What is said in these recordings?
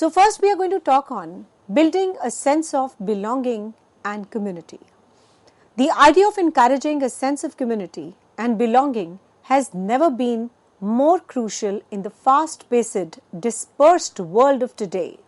So first we are going to talk on building a sense of belonging and community. The idea of encouraging a sense of community and belonging has never been more crucial in the fast-paced, dispersed world of today.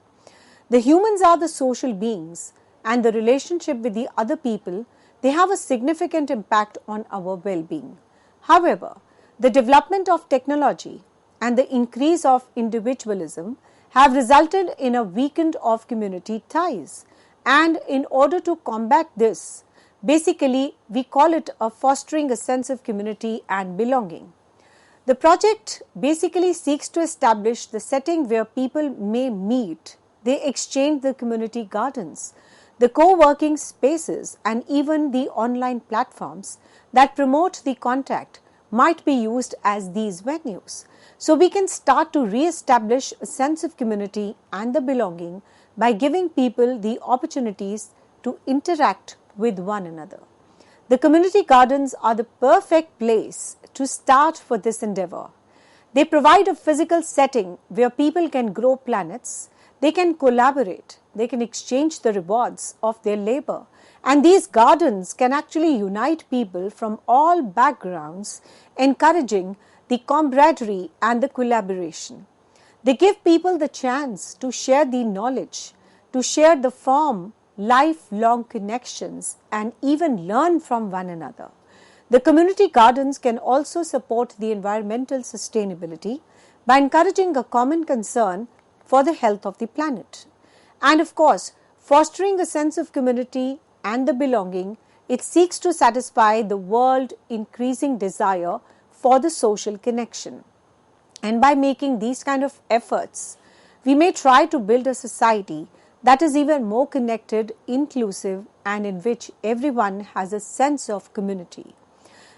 The humans are the social beings, and the relationship with the other people, they have a significant impact on our well-being. However, the development of technology and the increase of individualism have resulted in a weakening of community ties. And in order to combat this, basically we call it fostering a sense of community and belonging. The project basically seeks to establish the setting where people may meet. They exchange the community gardens, the co-working spaces, and even the online platforms that promote the contact might be used as these venues. So we can start to re-establish a sense of community and the belonging by giving people the opportunities to interact with one another. The community gardens are the perfect place to start for this endeavor. They provide a physical setting where people can grow plants, they can collaborate, they can exchange the rewards of their labor, and these gardens can actually unite people from all backgrounds, encouraging the camaraderie and the collaboration. They give people the chance to share the knowledge, to share the form lifelong connections, and even learn from one another. The community gardens can also support the environmental sustainability by encouraging a common concern for the health of the planet. And of course, fostering a sense of community and the belonging, it seeks to satisfy the world's increasing desire for the social connection. And by making these kind of efforts, we may try to build a society that is even more connected, inclusive, and in which everyone has a sense of community.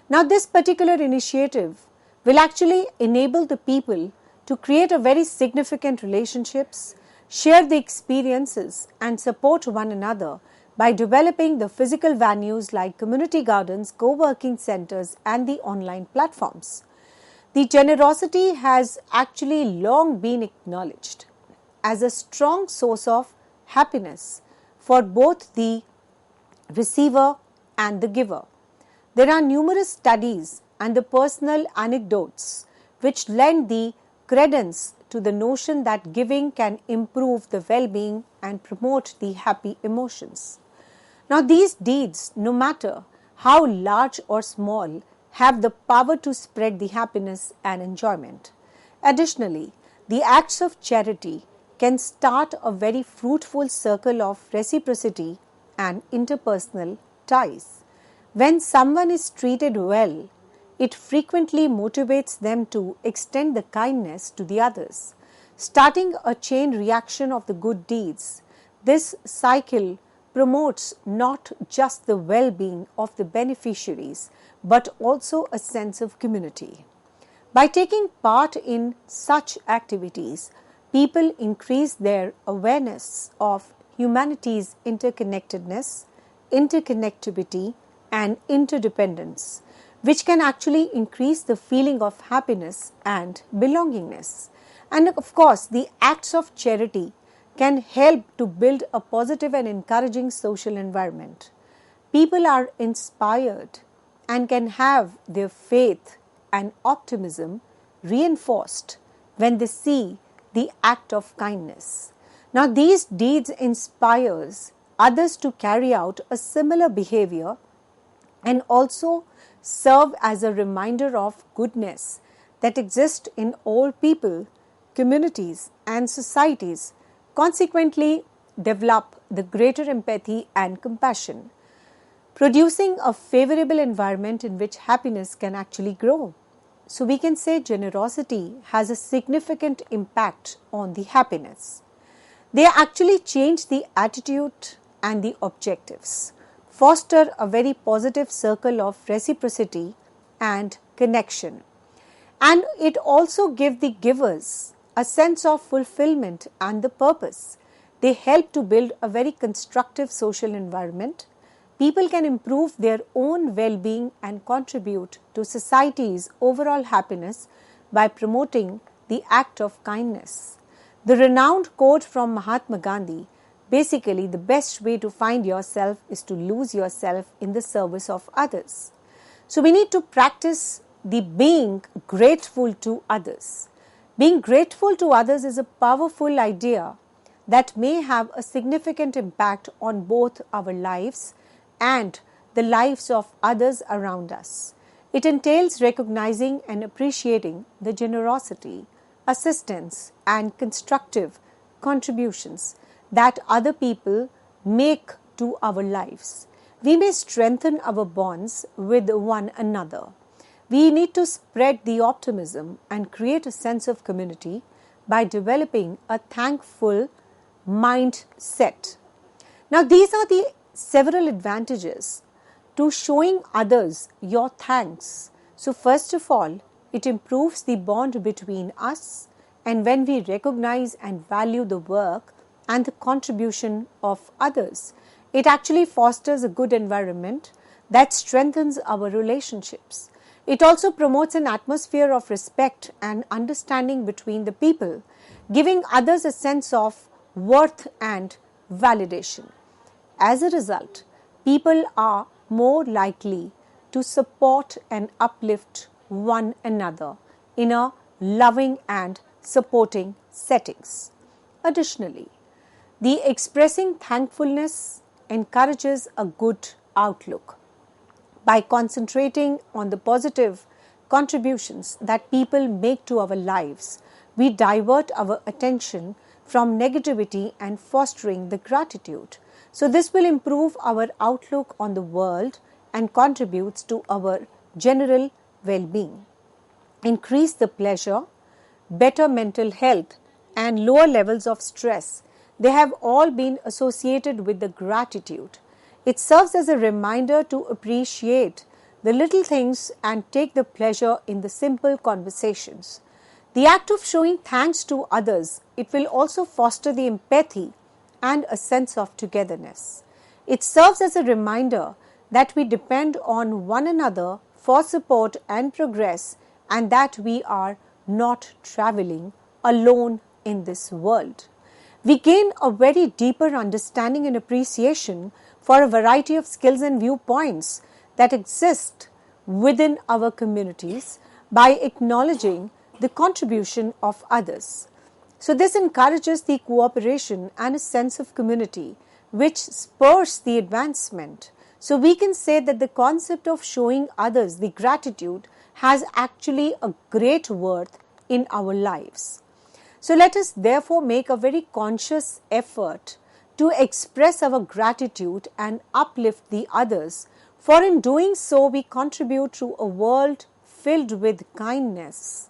Now, this particular initiative will actually enable the people to create a very significant relationships, share the experiences, and support one another by developing the physical venues like community gardens, co-working centers, and the online platforms. The generosity has actually long been acknowledged as a strong source of happiness for both the receiver and the giver. There are numerous studies and the personal anecdotes which lend the credence to the notion that giving can improve the well-being and promote the happy emotions. Now, these deeds, no matter how large or small, have the power to spread the happiness and enjoyment. Additionally, the acts of charity can start a very fruitful circle of reciprocity and interpersonal ties. When someone is treated well, it frequently motivates them to extend the kindness to the others, starting a chain reaction of the good deeds. This cycle promotes not just the well-being of the beneficiaries, but also a sense of community. By taking part in such activities, people increase their awareness of humanity's interconnectedness, interconnectivity, and interdependence, which can actually increase the feeling of happiness and belongingness. And of course, the acts of charity can help to build a positive and encouraging social environment. People are inspired and can have their faith and optimism reinforced when they see the act of kindness. Now, these deeds inspires others to carry out a similar behavior and also serve as a reminder of goodness that exists in all people, communities, and societies, consequently develop the greater empathy and compassion, producing a favorable environment in which happiness can actually grow. So we can say generosity has a significant impact on the happiness. They actually change the attitude and the objectives, foster a very positive circle of reciprocity and connection. And it also gives the givers a sense of fulfillment and the purpose. They help to build a very constructive social environment. People can improve their own well-being and contribute to society's overall happiness by promoting the act of kindness. The renowned quote from Mahatma Gandhi, basically the best way to find yourself is to lose yourself in the service of others. So we need to practice the being grateful to others. Being grateful to others is a powerful idea that may have a significant impact on both our lives and the lives of others around us. It entails recognizing and appreciating the generosity, assistance, and constructive contributions that other people make to our lives. We may strengthen our bonds with one another. We need to spread the optimism and create a sense of community by developing a thankful mindset. Now, these are the several advantages to showing others your thanks. So, first of all, it improves the bond between us, and when we recognize and value the work and the contribution of others, it actually fosters a good environment that strengthens our relationships. It also promotes an atmosphere of respect and understanding between the people, giving others a sense of worth and validation. As a result, people are more likely to support and uplift one another in a loving and supporting settings. Additionally, the expressing thankfulness encourages a good outlook. By concentrating on the positive contributions that people make to our lives, we divert our attention from negativity and fostering the gratitude. So this will improve our outlook on the world and contributes to our general well-being. Increase the pleasure, better mental health, and lower levels of stress. They have all been associated with the gratitude. It serves as a reminder to appreciate the little things and take the pleasure in the simple conversations. The act of showing thanks to others, it will also foster the empathy and a sense of togetherness. It serves as a reminder that we depend on one another for support and progress, and that we are not traveling alone in this world. We gain a very deeper understanding and appreciation for a variety of skills and viewpoints that exist within our communities by acknowledging the contribution of others. So this encourages the cooperation and a sense of community which spurs the advancement. So we can say that the concept of showing others the gratitude has actually a great worth in our lives. So let us therefore make a very conscious effort to express our gratitude and uplift the others, for in doing so we contribute to a world filled with kindness,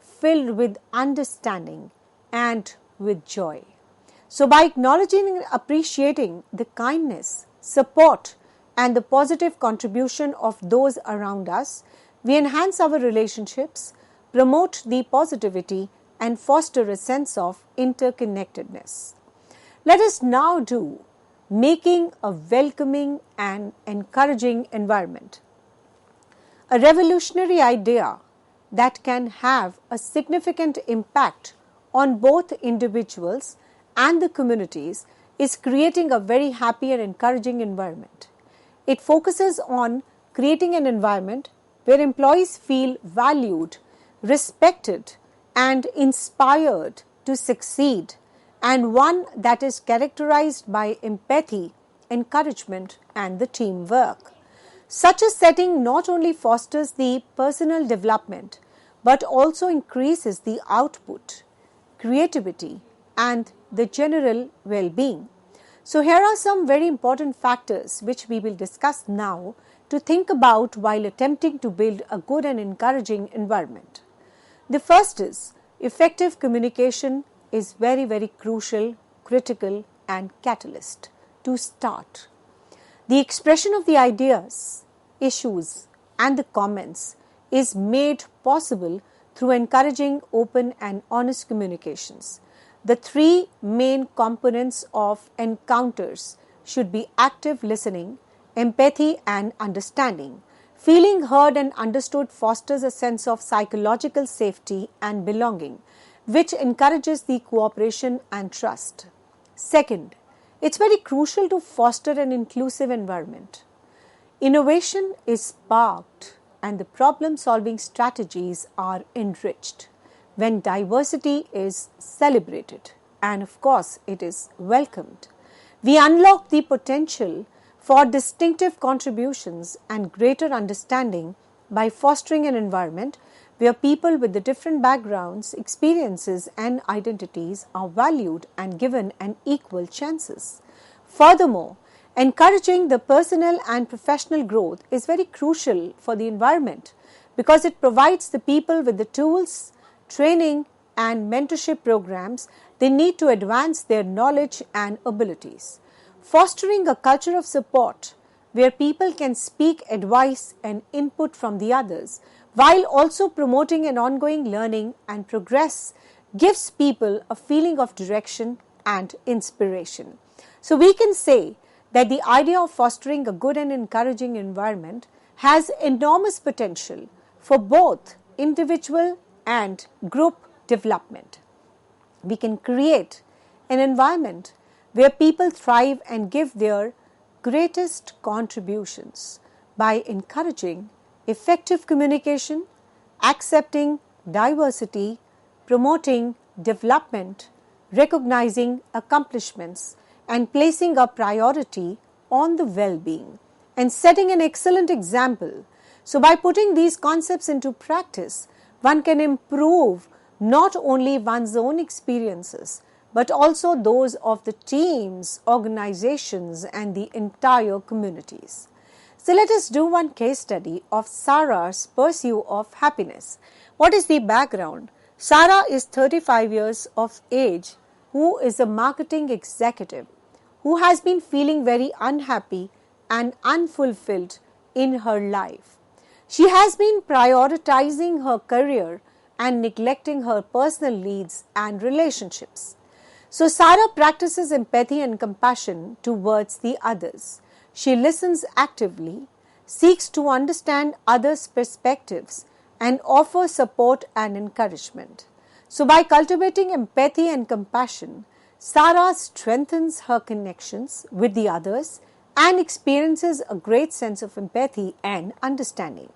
filled with understanding and with joy. So by acknowledging and appreciating the kindness, support and the positive contribution of those around us, we enhance our relationships, promote the positivity and foster a sense of interconnectedness. Let us now do making a welcoming and encouraging environment. A revolutionary idea that can have a significant impact on both individuals and the communities is creating a very happy and encouraging environment. It focuses on creating an environment where employees feel valued, respected, and inspired to succeed, and one that is characterized by empathy, encouragement, and the teamwork. Such a setting not only fosters the personal development but also increases the output, creativity, and the general well-being. So here are some very important factors which we will discuss now to think about while attempting to build a good and encouraging environment. The first is effective communication is very, very crucial, critical, and catalyst to start. The expression of the ideas, issues, and the comments is made possible through encouraging open and honest communications. The three main components of encounters should be active listening, empathy, and understanding. Feeling heard and understood fosters a sense of psychological safety and belonging. which encourages the cooperation and trust. Second, it's very crucial to foster an inclusive environment. Innovation is sparked and the problem-solving strategies are enriched when diversity is celebrated and of course it is welcomed. We unlock the potential for distinctive contributions and greater understanding by fostering an environment where people with the different backgrounds, experiences and identities are valued and given an equal chances. Furthermore, encouraging the personal and professional growth is very crucial for the environment because it provides the people with the tools, training and mentorship programs they need to advance their knowledge and abilities. Fostering a culture of support where people can seek advice and input from the others while also promoting an ongoing learning and progress gives people a feeling of direction and inspiration. So we can say that the idea of fostering a good and encouraging environment has enormous potential for both individual and group development. We can create an environment where people thrive and give their greatest contributions by encouraging effective communication, accepting diversity, promoting development, recognizing accomplishments, and placing a priority on the well-being and setting an excellent example. So by putting these concepts into practice, one can improve not only one's own experiences, but also those of the teams, organizations, and the entire communities. So let us do one case study of Sarah's pursuit of happiness. What is the background? Sarah is 35 years of age, who is a marketing executive, who has been feeling very unhappy and unfulfilled in her life. She has been prioritizing her career and neglecting her personal needs and relationships. So Sarah practices empathy and compassion towards the others. She listens actively, seeks to understand others' perspectives, and offers support and encouragement. So by cultivating empathy and compassion, Sarah strengthens her connections with the others and experiences a great sense of empathy and understanding.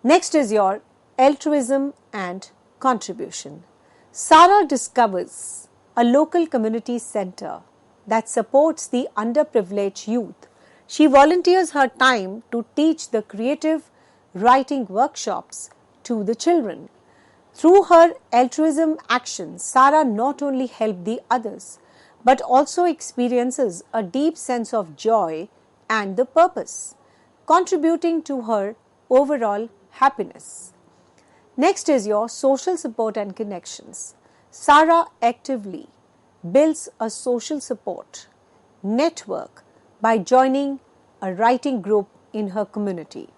Next is your altruism and contribution. Sarah discovers a local community center that supports the underprivileged youth. She volunteers her time to teach the creative writing workshops to the children. Through her altruism actions, Sarah not only helps the others, but also experiences a deep sense of joy and the purpose, contributing to her overall happiness. Next is your social support and connections. Sarah actively builds a social support network by joining a writing group in her community.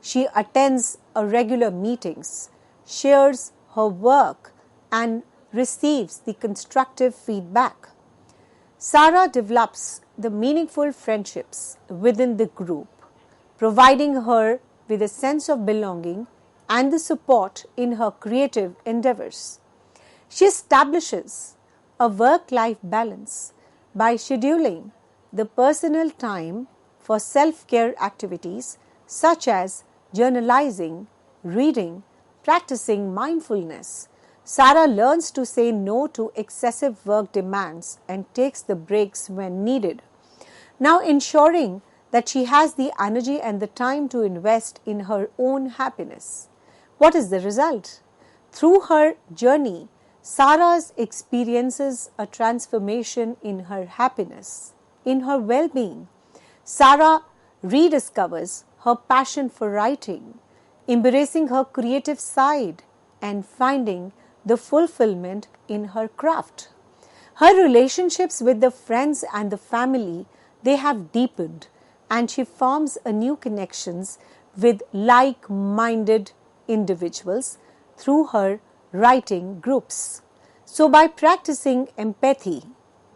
She attends regular meetings, shares her work, and receives the constructive feedback. Sarah develops the meaningful friendships within the group, providing her with a sense of belonging and the support in her creative endeavors. She establishes a work-life balance by scheduling the personal time for self-care activities such as journalizing, reading, practicing mindfulness. Sarah learns to say no to excessive work demands and takes the breaks when needed, now ensuring that she has the energy and the time to invest in her own happiness. What is the result? Through her journey, Sarah experiences a transformation in her happiness, in her well-being. Sarah rediscovers her passion for writing, embracing her creative side, and finding the fulfillment in her craft. Her relationships with the friends and the family, they have deepened, and she forms a new connections with like-minded individuals through her writing groups. So by practicing empathy,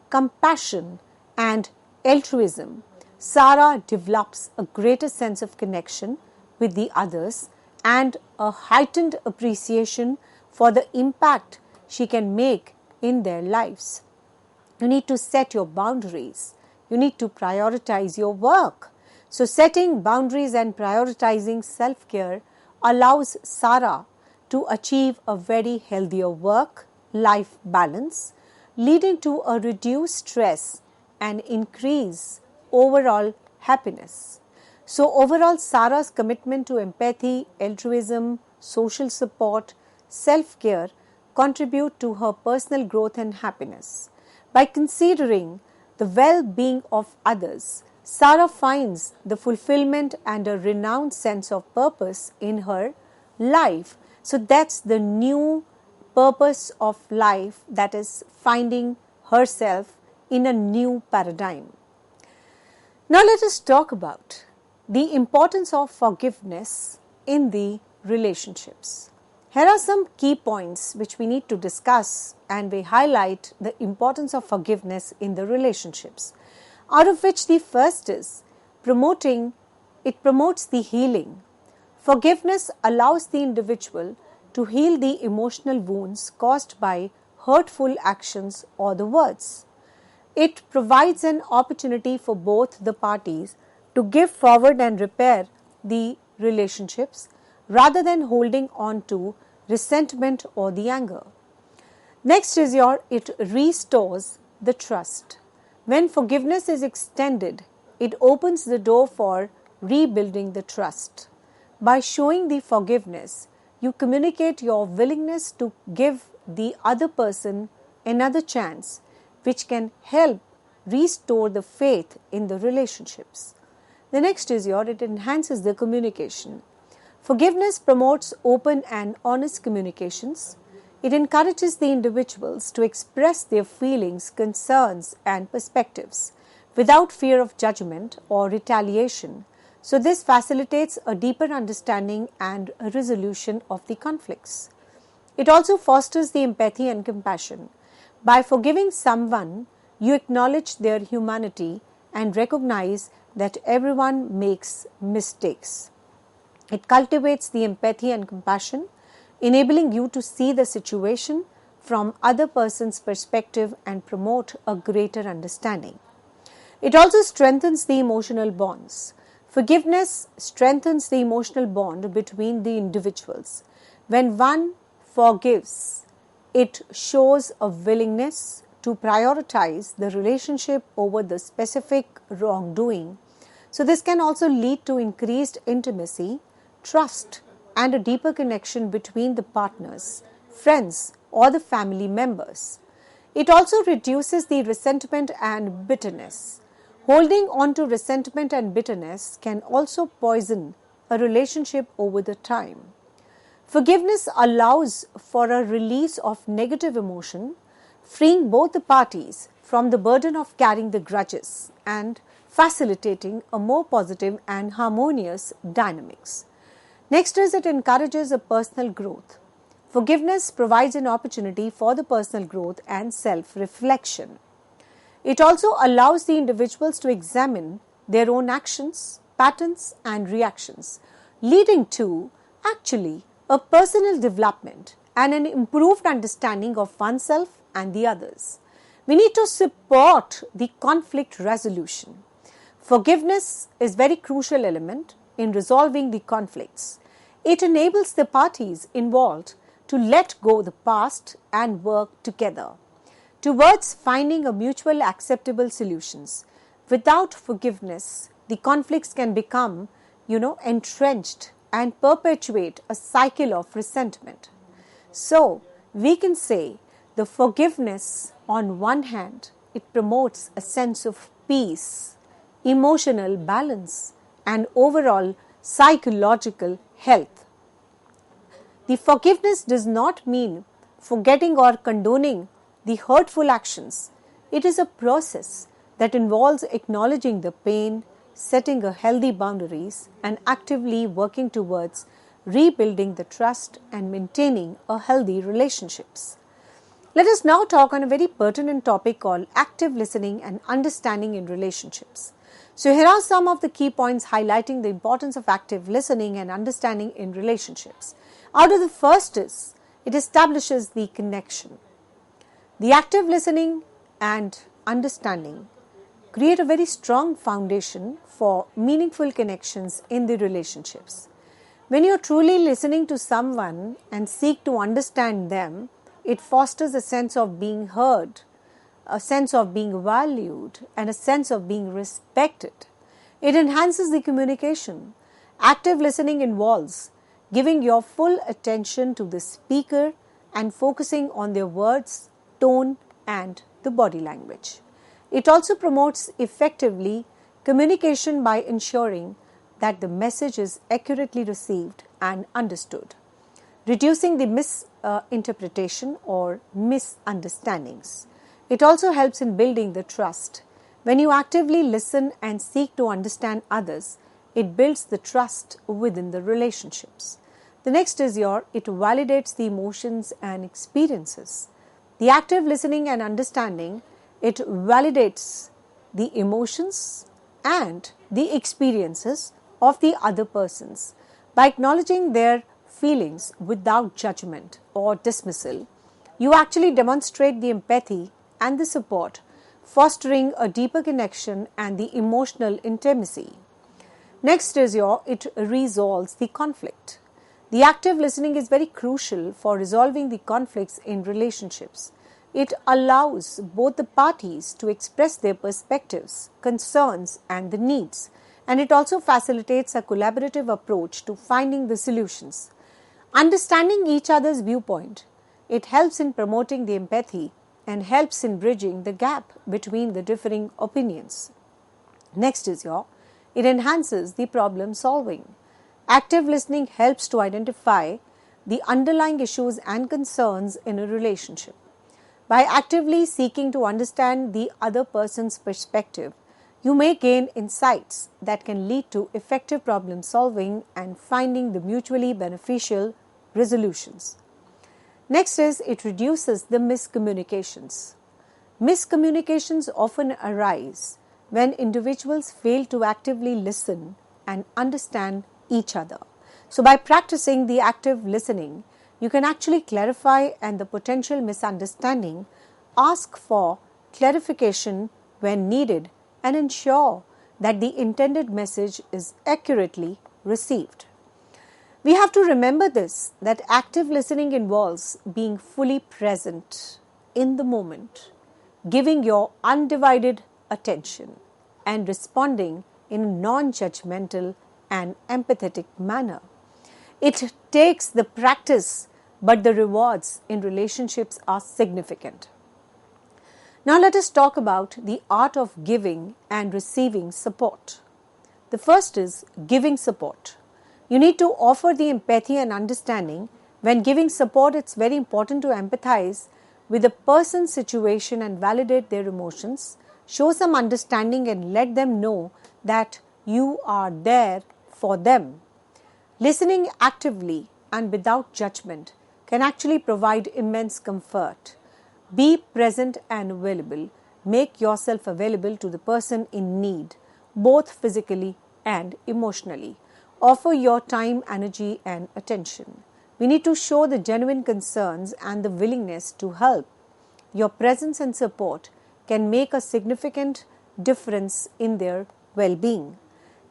compassion, and altruism, Sarah develops a greater sense of connection with the others and a heightened appreciation for the impact she can make in their lives. You need to set your boundaries. You need to prioritize your work. So setting boundaries and prioritizing self-care allows Sarah to achieve a very healthier work-life balance, leading to a reduced stress and increase overall happiness. So overall, Sarah's commitment to empathy, altruism, social support, self-care contribute to her personal growth and happiness. By considering the well-being of others, Sarah finds the fulfillment and a renowned sense of purpose in her life. So that's the new purpose of life, that is finding herself in a new paradigm. Now let us talk about the importance of forgiveness in the relationships. Here are some key points which we need to discuss, and we highlight the importance of forgiveness in the relationships. Out of which the first is promotes the healing. Forgiveness allows the individual to heal the emotional wounds caused by hurtful actions or the words. It provides an opportunity for both the parties to give forward and repair the relationships rather than holding on to resentment or the anger. Next is it restores the trust. When forgiveness is extended, it opens the door for rebuilding the trust. By showing the forgiveness, you communicate your willingness to give the other person another chance, which can help restore the faith in the relationships. The next is it enhances the communication. Forgiveness promotes open and honest communications. It encourages the individuals to express their feelings, concerns, and perspectives without fear of judgment or retaliation. So this facilitates a deeper understanding and a resolution of the conflicts. It also fosters the empathy and compassion. By forgiving someone, you acknowledge their humanity and recognize that everyone makes mistakes. It cultivates the empathy and compassion, enabling you to see the situation from other person's perspective and promote a greater understanding. It also strengthens the emotional bonds. Forgiveness strengthens the emotional bond between the individuals. When one forgives, it shows a willingness to prioritize the relationship over the specific wrongdoing. So this can also lead to increased intimacy, trust, and a deeper connection between the partners, friends, or the family members. It also reduces the resentment and bitterness. Holding on to resentment and bitterness can also poison a relationship over the time. Forgiveness allows for a release of negative emotion, freeing both the parties from the burden of carrying the grudges and facilitating a more positive and harmonious dynamics. Next is it encourages a personal growth. Forgiveness provides an opportunity for the personal growth and self-reflection. It also allows the individuals to examine their own actions, patterns, and reactions, leading to actually a personal development and an improved understanding of oneself and the others. We need to support the conflict resolution. Forgiveness is a very crucial element in resolving the conflicts. It enables the parties involved to let go the past and work together towards finding a mutual acceptable solutions. Without forgiveness, the conflicts can become, entrenched and perpetuate a cycle of resentment. So, we can say the forgiveness, on one hand, it promotes a sense of peace, emotional balance, and overall psychological health. The forgiveness does not mean forgetting or condoning the hurtful actions. It is a process that involves acknowledging the pain, setting a healthy boundaries, and actively working towards rebuilding the trust and maintaining a healthy relationships. Let us now talk on a very pertinent topic called active listening and understanding in relationships. So here are some of the key points highlighting the importance of active listening and understanding in relationships. Out of the first is, It establishes the connection. The active listening and understanding create a very strong foundation for meaningful connections in the relationships. When you're truly listening to someone and seek to understand them, it fosters a sense of being heard, a sense of being valued, and a sense of being respected. It enhances the communication. Active listening involves giving your full attention to the speaker and focusing on their words, tone, and the body language. It also promotes effectively communication by ensuring that the message is accurately received and understood, reducing the misinterpretation or misunderstandings. It also helps in building the trust. When you actively listen and seek to understand others, it builds the trust within the relationships. The next is it validates the emotions and experiences. The active listening and understanding, it validates the emotions and the experiences of the other persons. By acknowledging their feelings without judgment or dismissal, you actually demonstrate the empathy and the support, fostering a deeper connection and the emotional intimacy. Next is it resolves the conflict. The active listening is very crucial for resolving the conflicts in relationships. It allows both the parties to express their perspectives, concerns, and the needs, and it also facilitates a collaborative approach to finding the solutions. Understanding each other's viewpoint, it helps in promoting the empathy and helps in bridging the gap between the differing opinions. Next is it enhances the problem solving. Active listening helps to identify the underlying issues and concerns in a relationship. By actively seeking to understand the other person's perspective, you may gain insights that can lead to effective problem solving and finding the mutually beneficial resolutions. Next is it reduces the miscommunications. Miscommunications often arise when individuals fail to actively listen and understand each other. So by practicing the active listening, you can actually clarify and the potential misunderstanding, ask for clarification when needed, and ensure that the intended message is accurately received. We have to remember this, that active listening involves being fully present in the moment, giving your undivided attention, and responding in a non-judgmental and empathetic manner. It takes the practice, but the rewards in relationships are significant. Now let us talk about the art of giving and receiving support. The first is giving support. You need to offer the empathy and understanding. When giving support, it's very important to empathize with the person's situation and validate their emotions. Show some understanding and let them know that you are there for them. Listening actively and without judgment can actually provide immense comfort. Be present and available. Make yourself available to the person in need, both physically and emotionally. Offer your time, energy, and attention. We need to show the genuine concerns and the willingness to help. Your presence and support can make a significant difference in their well-being.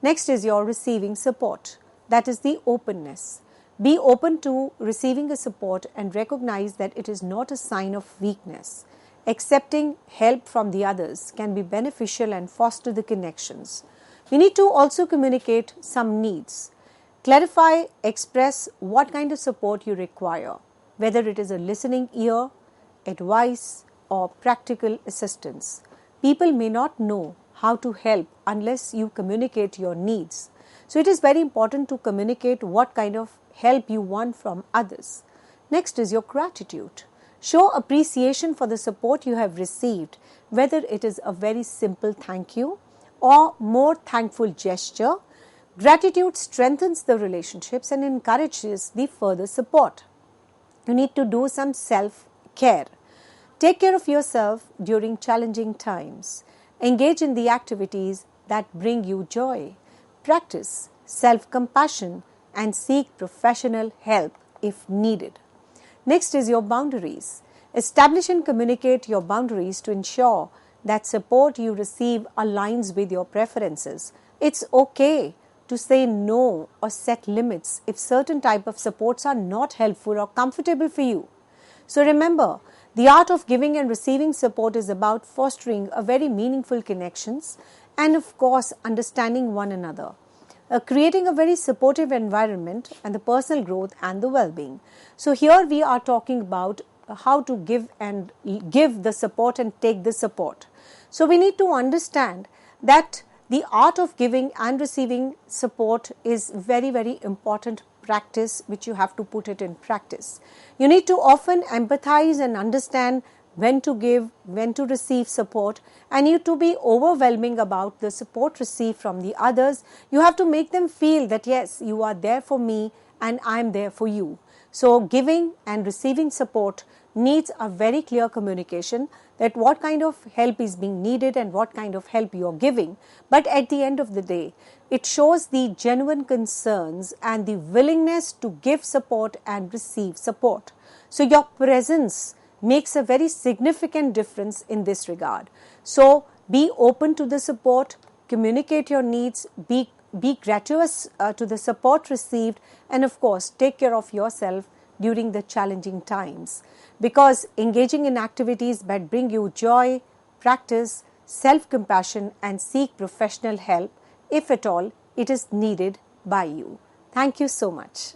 Next is your receiving support. That is the openness. Be open to receiving a support and recognize that it is not a sign of weakness. Accepting help from the others can be beneficial and foster the connections. We need to also communicate some needs. Clarify, express what kind of support you require, whether it is a listening ear, advice, or practical assistance. People may not know how to help unless you communicate your needs. So it is very important to communicate what kind of help you want from others. Next is your gratitude. Show appreciation for the support you have received, whether it is a very simple thank you or more thankful gesture. Gratitude strengthens the relationships and encourages the further support. You need to do some self-care. Take care of yourself during challenging times. Engage in the activities that bring you joy. Practice self-compassion and seek professional help if needed. Next is your boundaries. Establish and communicate your boundaries to ensure that support you receive aligns with your preferences. It's okay to say no or set limits if certain type of supports are not helpful or comfortable for you. So remember, the art of giving and receiving support is about fostering a very meaningful connections and of course understanding one another. Creating a very supportive environment and the personal growth and the well-being. So here we are talking about how to give the support and take the support. So we need to understand that the art of giving and receiving support is very, very important practice which you have to put it in practice. You need to often empathize and understand when to give, when to receive support, and you to be overwhelming about the support received from the others. You have to make them feel that yes, you are there for me and I am there for you. So giving and receiving support needs a very clear communication that what kind of help is being needed and what kind of help you are giving. But at the end of the day, it shows the genuine concerns and the willingness to give support and receive support. So your presence makes a very significant difference in this regard. So be open to the support, communicate your needs, be gratuitous to the support received, and of course take care of yourself during the challenging times, because engaging in activities that bring you joy, practice self-compassion and seek professional help if at all it is needed by you. Thank you so much.